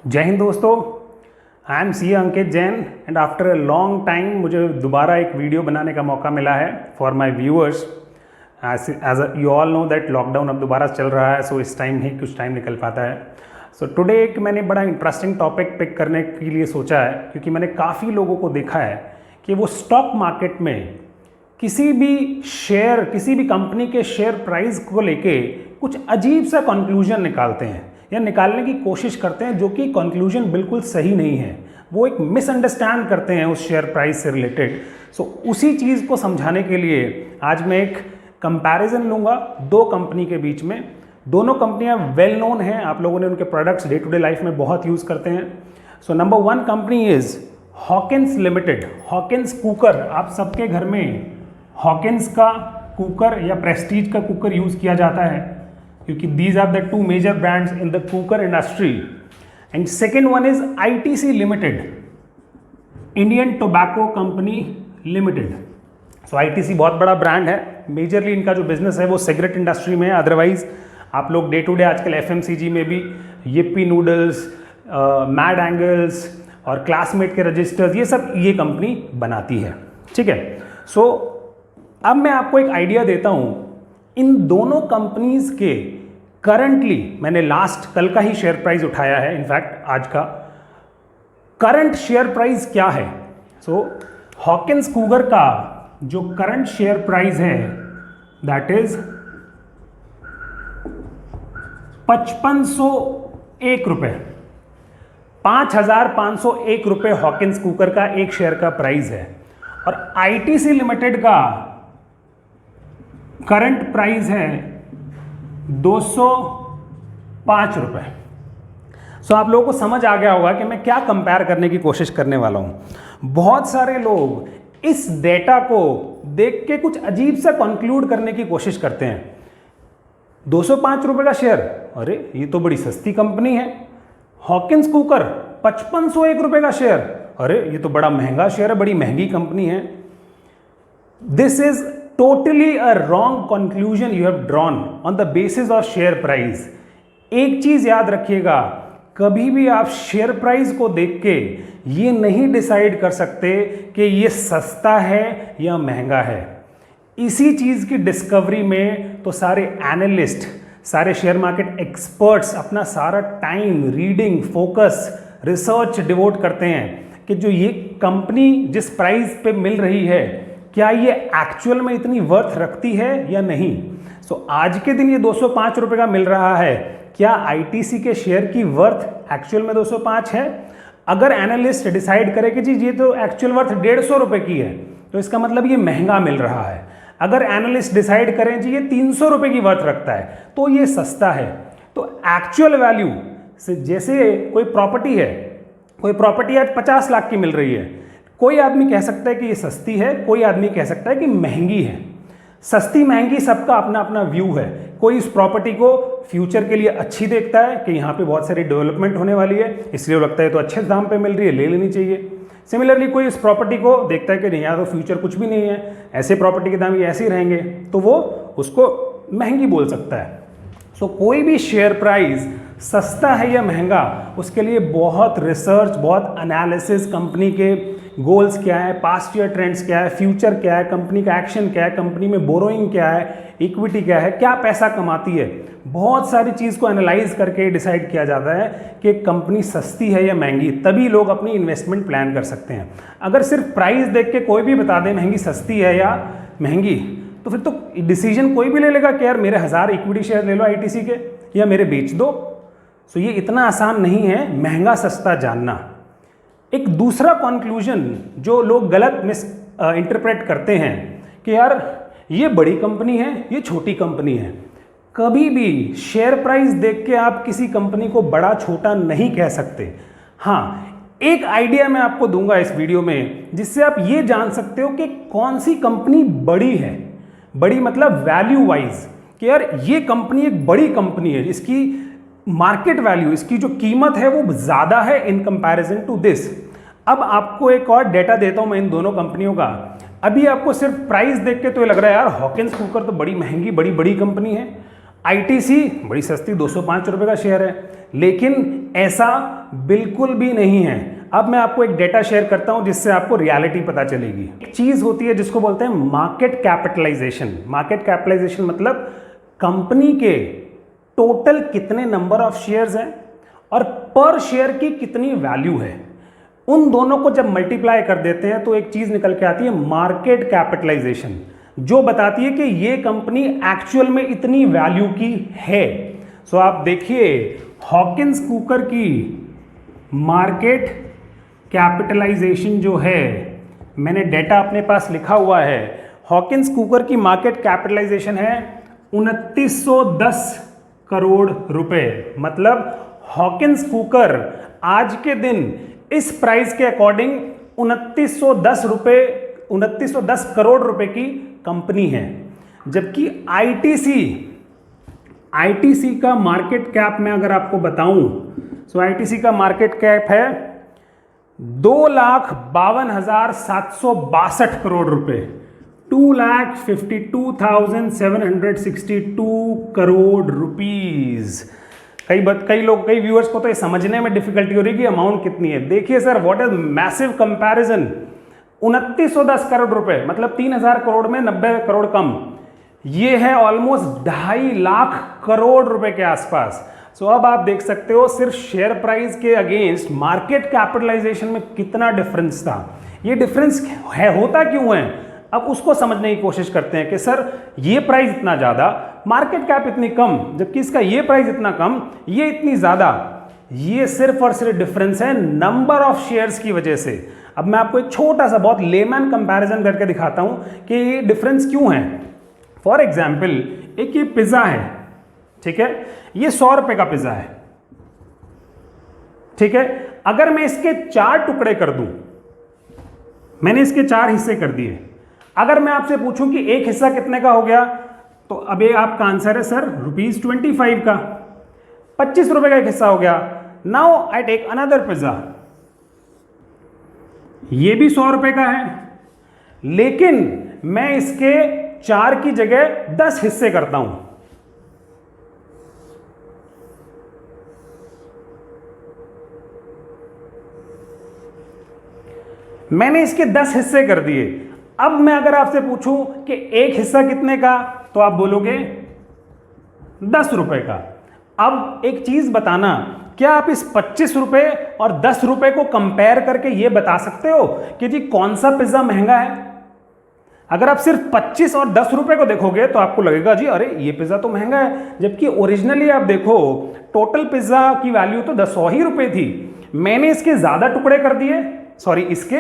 जय हिंद दोस्तों। I am C Ankit Jain and after a long time मुझे दोबारा एक वीडियो बनाने का मौका मिला है for my viewers. As you all know that lockdown अब दोबारा चल रहा है, सो इस टाइम ही कुछ टाइम निकल पाता है। सो टुडे एक मैंने बड़ा इंटरेस्टिंग टॉपिक पिक करने के लिए सोचा है, क्योंकि मैंने काफ़ी लोगों को देखा है कि वो स्टॉक मार्केट में किसी भी कंपनी के शेयर प्राइस को लेके कुछ अजीब सा कंक्लूजन निकालते हैं या निकालने की कोशिश करते हैं, जो कि कंक्लूजन बिल्कुल सही नहीं है। वो एक मिसअंडरस्टैंड करते हैं उस शेयर प्राइस से रिलेटेड। सो उसी चीज़ को समझाने के लिए आज मैं एक कंपैरिजन लूँगा दो कंपनी के बीच में। दोनों कंपनियां वेल नोन हैं, आप लोगों ने उनके products day to day life में बहुत यूज़ करते हैं। So number one company is Hawkins limited. Hawkins cooker, आप सबके घर में हॉकिंस का कुकर या प्रेस्टीज का कुकर यूज़ किया जाता है, क्योंकि these are the two major brands in the cooker industry. And second one is ITC limited, Indian tobacco company limited. So ITC बहुत बड़ा ब्रांड है, मेजरली इनका जो बिजनेस है वो सिगरेट इंडस्ट्री में है। अदरवाइज आप लोग डे टू डे आजकल एफएमसीजी में भी यिप्पी नूडल्स, मैड एंगल्स और क्लासमेट के रजिस्टर्स, ये सब ये कंपनी बनाती है। ठीक है। सो अब मैं आपको एक आइडिया देता हूँ इन दोनों कंपनीज के करंटली, मैंने कल का ही शेयर प्राइस उठाया है, इनफैक्ट आज का करंट शेयर प्राइस क्या है। सो हॉकिंस कुकर का जो करंट शेयर प्राइस है दैट इज 5501 रुपये, 5501 रुपये हॉकिंस कुकर का एक शेयर का प्राइस है। और आईटीसी लिमिटेड का करंट प्राइस है 205 रुपये। सो आप लोगों को समझ आ गया होगा कि मैं क्या कंपेयर करने की कोशिश करने वाला हूं। बहुत सारे लोग इस डेटा को देख के कुछ अजीब सा कंक्लूड करने की कोशिश करते हैं। 205 रुपये का शेयर, अरे ये तो बड़ी सस्ती कंपनी है। हॉकिंस कुकर 5501 रुपये का शेयर, अरे ये तो बड़ा महंगा शेयर है, बड़ी महंगी कंपनी है। This is totally a wrong conclusion you have drawn on the basis of share price। एक चीज याद रखिएगा, कभी भी आप शेयर प्राइस को देख के ये नहीं डिसाइड कर सकते कि ये सस्ता है या महंगा है। इसी चीज की डिस्कवरी में तो सारे एनालिस्ट, सारे शेयर मार्केट एक्सपर्ट्स अपना सारा time, reading, focus, research devote करते हैं कि जो ये कंपनी जिस प्राइस पे मिल रही है, क्या ये एक्चुअल में इतनी वर्थ रखती है या नहीं। सो आज के दिन ये 205 रुपये का मिल रहा है, क्या आईटीसी के शेयर की वर्थ एक्चुअल में 205 है? अगर एनालिस्ट डिसाइड करे कि जी ये तो एक्चुअल वर्थ 150 रुपये की है, तो इसका मतलब ये महंगा मिल रहा है। अगर एनालिस्ट डिसाइड करें जी ये 300 रुपये की वर्थ रखता है, तो ये सस्ता है। तो एक्चुअल वैल्यू से, जैसे कोई प्रॉपर्टी आज 50 लाख की मिल रही है, कोई आदमी कह सकता है कि ये सस्ती है, कोई आदमी कह सकता है कि महंगी है। सस्ती महंगी सबका अपना अपना व्यू है। कोई इस प्रॉपर्टी को फ्यूचर के लिए अच्छी देखता है कि यहाँ पे बहुत सारी डेवलपमेंट होने वाली है, इसलिए लगता है तो अच्छे दाम पे मिल रही है, ले लेनी चाहिए। सिमिलरली कोई इस प्रॉपर्टी को देखता है कि नहीं, यहाँ तो फ्यूचर कुछ भी नहीं है, ऐसे प्रॉपर्टी के दाम ये ऐसे ही रहेंगे, तो वो उसको महंगी बोल सकता है। सो कोई भी शेयर प्राइस सस्ता है या महंगा, उसके लिए बहुत रिसर्च, बहुत एनालिसिस, कंपनी के गोल्स क्या है, पास्ट ईयर ट्रेंड्स क्या है, फ्यूचर क्या है, कंपनी का एक्शन क्या है, कंपनी में बोरोइंग क्या है, इक्विटी क्या है, क्या पैसा कमाती है, बहुत सारी चीज़ को एनालाइज करके डिसाइड किया जाता है कि कंपनी सस्ती है या महंगी, तभी लोग अपनी इन्वेस्टमेंट प्लान कर सकते हैं। अगर सिर्फ प्राइस देख के कोई भी बता दे महंगी सस्ती है या महंगी, तो फिर तो डिसीजन कोई भी ले लेगा कि यार मेरे 1000 इक्विटी शेयर ले लो आईटीसी के, या मेरे बेच दो। सो ये इतना आसान नहीं है महंगा सस्ता जानना। एक दूसरा कंक्लूजन जो लोग गलत इंटरप्रेट करते हैं कि यार ये बड़ी कंपनी है, ये छोटी कंपनी है। कभी भी शेयर प्राइस देख के आप किसी कंपनी को बड़ा छोटा नहीं कह सकते। हाँ, एक आइडिया मैं आपको दूंगा इस वीडियो में, जिससे आप ये जान सकते हो कि कौन सी कंपनी बड़ी है। बड़ी मतलब वैल्यू वाइज, कि यार ये कंपनी एक बड़ी कंपनी है, इसकी मार्केट वैल्यू, इसकी जो कीमत है वो ज़्यादा है इन कंपैरिजन टू दिस। अब आपको एक और डेटा देता हूं मैं इन दोनों कंपनियों का। अभी आपको सिर्फ प्राइस देख के तो ये लग रहा है यार हॉकिंस कुकर तो बड़ी महंगी, बड़ी कंपनी है। आईटीसी बड़ी सस्ती 205 रुपये का शेयर है, लेकिन ऐसा बिल्कुल भी नहीं है। अब मैं आपको एक डेटा शेयर करता हूं जिससे आपको रियलिटी पता चलेगी। एक चीज होती है जिसको बोलते हैं मार्केट कैपिटलाइजेशन। मार्केट कैपिटलाइजेशन मतलब कंपनी के टोटल कितने नंबर ऑफ शेयर्स हैं और पर शेयर की कितनी वैल्यू है। उन दोनों को जब मल्टीप्लाई कर देते हैं तो एक चीज निकल के आती है मार्केट कैपिटलाइजेशन, जो बताती है कि ये कंपनी एक्चुअल में इतनी वैल्यू की है। सो आप देखिए हॉकिंस कूकर की मार्केट कैपिटलाइजेशन जो है, मैंने डेटा अपने पास लिखा हुआ है। हॉकिंस कूकर की मार्केट कैपिटलाइजेशन है 2910 करोड़ रुपए। मतलब हॉकिंस कूकर आज के दिन इस प्राइस के अकॉर्डिंग 2910 करोड़ रुपए की कंपनी है। जबकि आईटीसी का मार्केट कैप में अगर आपको बताऊं, सो आईटीसी का मार्केट कैप है 2,52,762 करोड़ रुपए, 2,52,762 करोड़ रुपीज। कई व्यूअर्स को तो ये समझने में डिफिकल्टी हो रही है कि अमाउंट कितनी है। देखिए sir, what is massive comparison. 2910 crore रुपए मतलब 3000 करोड़ में 90 करोड़ कम, ये है ऑलमोस्ट 2.5 लाख करोड़ रुपए के आसपास। सो अब आप देख सकते हो सिर्फ शेयर प्राइस के अगेंस्ट मार्केट कैपिटलाइजेशन में कितना डिफरेंस था। ये डिफरेंस होता क्यों है, अब उसको समझने की कोशिश करते हैं कि सर ये प्राइस इतना ज्यादा, मार्केट कैप इतनी कम, जबकि इसका ये प्राइस इतना कम, ये इतनी ज्यादा। ये सिर्फ और सिर्फ डिफरेंस है नंबर ऑफ शेयर्स की वजह से। अब मैं आपको एक छोटा सा बहुत लेमैन कंपैरिजन करके दिखाता हूं कि ये डिफरेंस क्यों है। फॉर एग्जाम्पल, एक ये पिज्जा है, ठीक है, ये 100 रुपए का पिज्जा है, ठीक है। अगर मैं इसके 4 टुकड़े कर दूं, मैंने इसके 4 हिस्से कर दिए, अगर मैं आपसे पूछूं कि एक हिस्सा कितने का हो गया, तो अब ये आपका आंसर है सर ₹25 का, 25 रुपए का एक हिस्सा हो गया। Now I take another pizza, ये भी 100 रुपए का है, लेकिन मैं इसके 4 की जगह 10 हिस्से करता हूं। मैंने इसके 10 हिस्से कर दिए। अब मैं अगर आपसे पूछूं कि एक हिस्सा कितने का, तो आप बोलोगे 10 रुपए का। अब एक चीज बताना, क्या आप इस 25 रुपए और 10 रुपए को कंपेयर करके यह बता सकते हो कि जी कौन सा पिज्जा महंगा है? अगर आप सिर्फ 25 और 10 रुपए को देखोगे तो आपको लगेगा जी अरे ये पिज्जा तो महंगा है, जबकि ओरिजिनली आप देखो टोटल पिज्जा की वैल्यू तो 100 ही रुपए थी। मैंने इसके ज्यादा टुकड़े कर दिए, सॉरी इसके,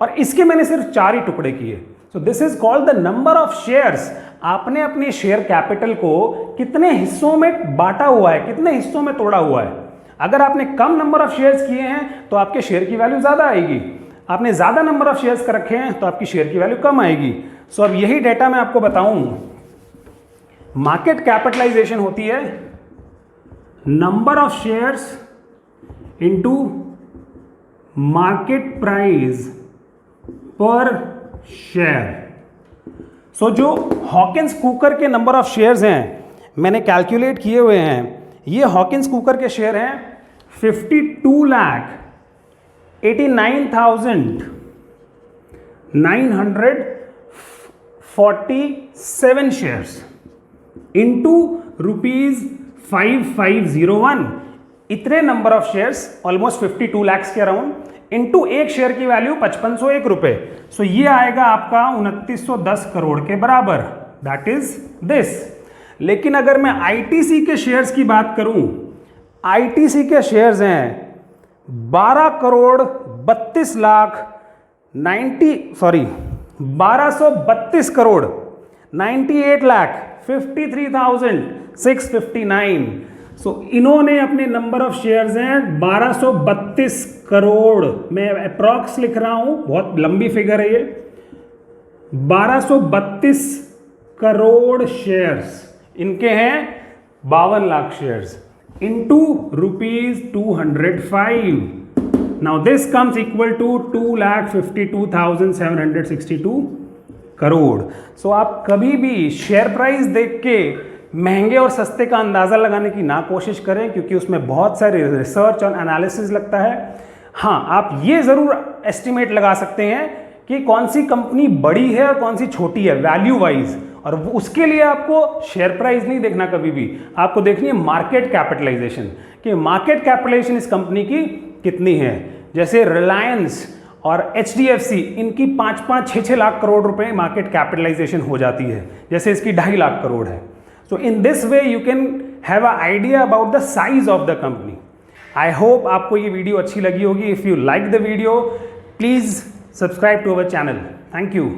और इसके मैंने सिर्फ 4 ही टुकड़े किए। So this is called the number of shares. आपने अपने शेयर कैपिटल को कितने हिस्सों में बांटा हुआ है, कितने हिस्सों में तोड़ा हुआ है। अगर आपने कम नंबर ऑफ शेयर्स किए हैं तो आपके शेयर की वैल्यू ज्यादा आएगी, आपने ज्यादा नंबर ऑफ शेयर्स कर रखे हैं तो आपकी शेयर की वैल्यू कम आएगी। सो अब यही डेटा मैं आपको बताऊं, मार्केट कैपिटलाइजेशन होती है number of shares into market price पर शेयर। सो जो हॉकिंस कूकर के नंबर ऑफ शेयर्स हैं मैंने कैलकुलेट किए हुए हैं, ये हॉकिंस कूकर के शेयर हैं 52,89,947 शेयर्स इंटू ₹5501। इतने number of shares almost 52 lakh के अराउंड, इंटू एक शेयर की वैल्यू 5501 रुपए। सो ये आएगा आपका 2910 करोड़ के बराबर, दैट इज दिस। लेकिन अगर मैं आईटीसी के शेयर्स की बात करूं, आईटीसी के शेयर्स हैं 12,32 करोड़ 98,53,659। सो इन्होंने अपने नंबर ऑफ शेयर्स हैं 1232 करोड़, मैं अप्रॉक्स लिख रहा हूं, बहुत लंबी फिगर है ये, 1232 करोड़ शेयर्स इनके हैं 52 lakh shares into ₹205। Now this comes equal to 2,52,762 crore. So आप कभी भी शेयर प्राइस देख के महंगे और सस्ते का अंदाज़ा लगाने की ना कोशिश करें, क्योंकि उसमें बहुत सारे रिसर्च और एनालिसिस लगता है। हाँ, आप ये ज़रूर एस्टिमेट लगा सकते हैं कि कौन सी कंपनी बड़ी है और कौन सी छोटी है वैल्यू वाइज, और उसके लिए आपको शेयर प्राइस नहीं देखना कभी भी, आपको देखनी है मार्केट कैपिटलाइजेशन, कि मार्केट कैपिटलाइजेशन इस कंपनी की कितनी है। जैसे रिलायंस और HDFC, इनकी 5-5, 6-6 लाख करोड़ रुपए मार्केट कैपिटलाइजेशन हो जाती है, जैसे इसकी 2.5 लाख करोड़ है। So in this way you can have a idea about the size of the company. I hope आपको ये वीडियो अच्छी लगी होगी। If you like the video, please subscribe to our channel. Thank you.